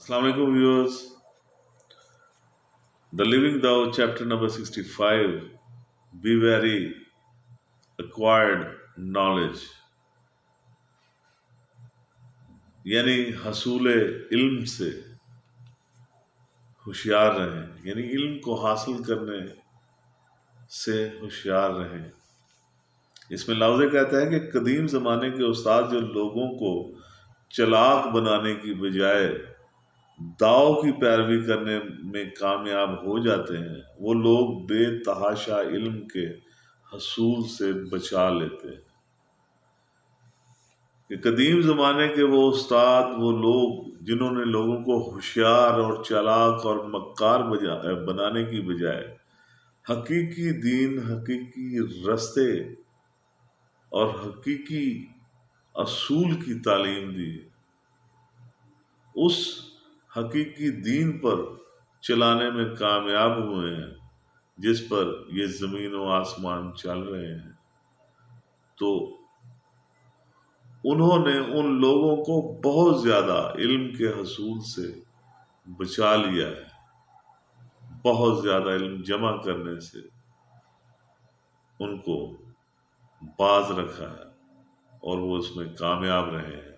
Assalamu alaikum viewers. The Living Thou, chapter number 65. Be wary, acquired knowledge. यानी हसूल इल्म से होशियार रहें, यानी इल्म को हासिल करने से होशियार रहें। इसमें लफ्ज़ कहता है कि कदीम ज़माने के उस्ताद जो लोगों को चालाक बनाने की बजाय दाव की पैरवी करने में कामयाब हो जाते हैं, वो लोग बेतहाशा इल्म के हसूल से बचा लेते हैं। कि कदीम ज़माने के वो उस्ताद, वो लोग जिन्होंने लोगों को होशियार और चालाक और मक्कार बनाने की बजाय हकीकी दीन, हकीकी रस्ते और हकीकी असूल की तालीम दी, उस हकीकी दीन पर चलाने में कामयाब हुए हैं जिस पर ये ज़मीन व आसमान चल रहे हैं, तो उन्होंने उन लोगों को बहुत ज़्यादा इल्म के हसूल से बचा लिया है। बहुत ज़्यादा इल्म जमा करने से उनको बाज रखा है और वो उसमें कामयाब रहे हैं।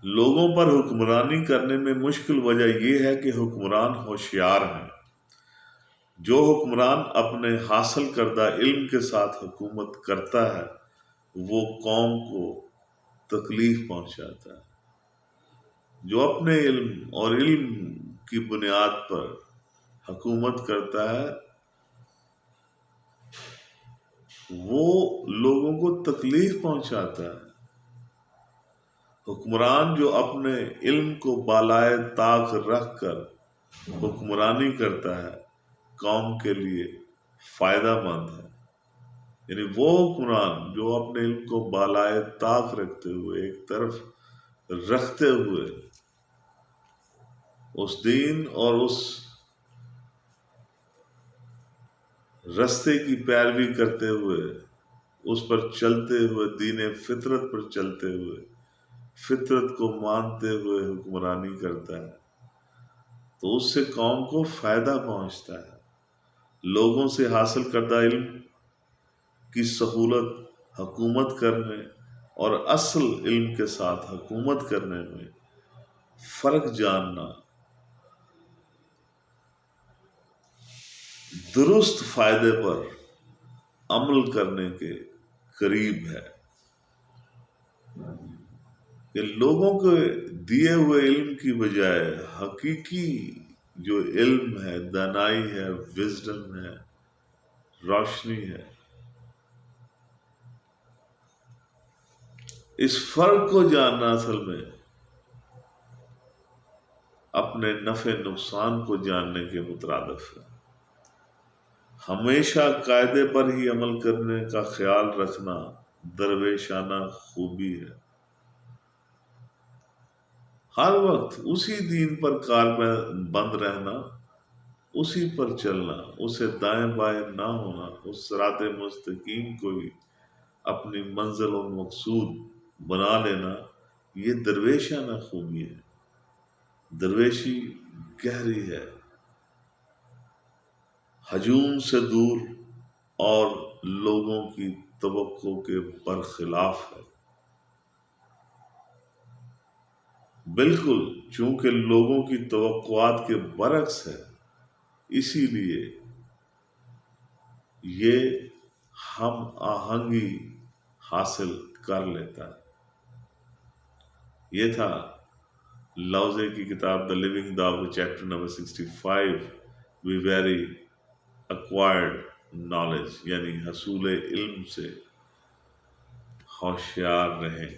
लोगों पर हुक्मरानी करने में मुश्किल वजह यह है कि हुक्मरान होशियार हैं। जो हुक्मरान अपने हासिल करदा इल्म के साथ हुकूमत करता है, वो कौम को तकलीफ पहुंचाता है। जो अपने इल्म और इल्म की बुनियाद पर हुकूमत करता है, वो लोगों को तकलीफ पहुंचाता है। हुक्मरान जो अपने इल्म को बालाए ताक रख कर हुक्मरानी करता है, कौम के लिए फ़ायदामंद है। यानी वो हुक्मरान जो अपने इल्म को बालाए ताक रखते हुए, एक तरफ रखते हुए, उस दीन और उस रस्ते की पैरवी करते हुए, उस पर चलते हुए, दीन फितरत पर चलते हुए, फितरत को मानते हुए हुक्मरानी करता है, तो उससे कौम को फ़ायदा पहुंचता है। लोगों से हासिल करदा इल्म की सहूलत हुकूमत करने और असल इल्म के साथ हुकूमत करने में फ़र्क जानना दुरुस्त फ़ायदे पर अमल करने के करीब है। कि लोगों के दिए हुए इल्म की बजाय हकीकी जो इल्म है, दानाई है, विजडम है, रोशनी है, इस फर्क को जानना असल में अपने नफ़े नुकसान को जानने के मुतरादिफ है। हमेशा कायदे पर ही अमल करने का ख्याल रखना दरवेशाना खूबी है। हर वक्त उसी दीन पर कारबंद रहना, उसी पर चलना, उसे दाएं बाएं ना होना, उस सिराते मुस्तकीम को ही अपनी मंजिल और मकसूद बना लेना, ये दरवेशाना खूबी है। दरवेशी गहरी है, हजूम से दूर और लोगों की तवक्को के बरखिलाफ है। बिल्कुल चूंकि लोगों की तवक्कुआत के बरक्स है, इसीलिए ये हम आहंगी हासिल कर लेता है। ये था लौजे की किताब द लिविंग दाव, chapter number 65, be very acquired knowledge, यानी हसूल इल्म से होशियार रहें।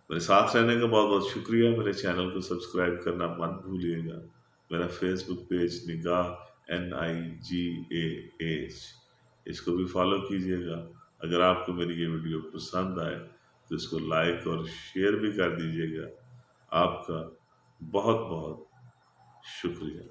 मेरे साथ रहने का बहुत बहुत शुक्रिया। मेरे चैनल को सब्सक्राइब करना मत भूलिएगा। मेरा फेसबुक पेज निगाह NIGAH, इसको भी फॉलो कीजिएगा। अगर आपको मेरी ये वीडियो पसंद आए तो इसको लाइक और शेयर भी कर दीजिएगा। आपका बहुत बहुत शुक्रिया।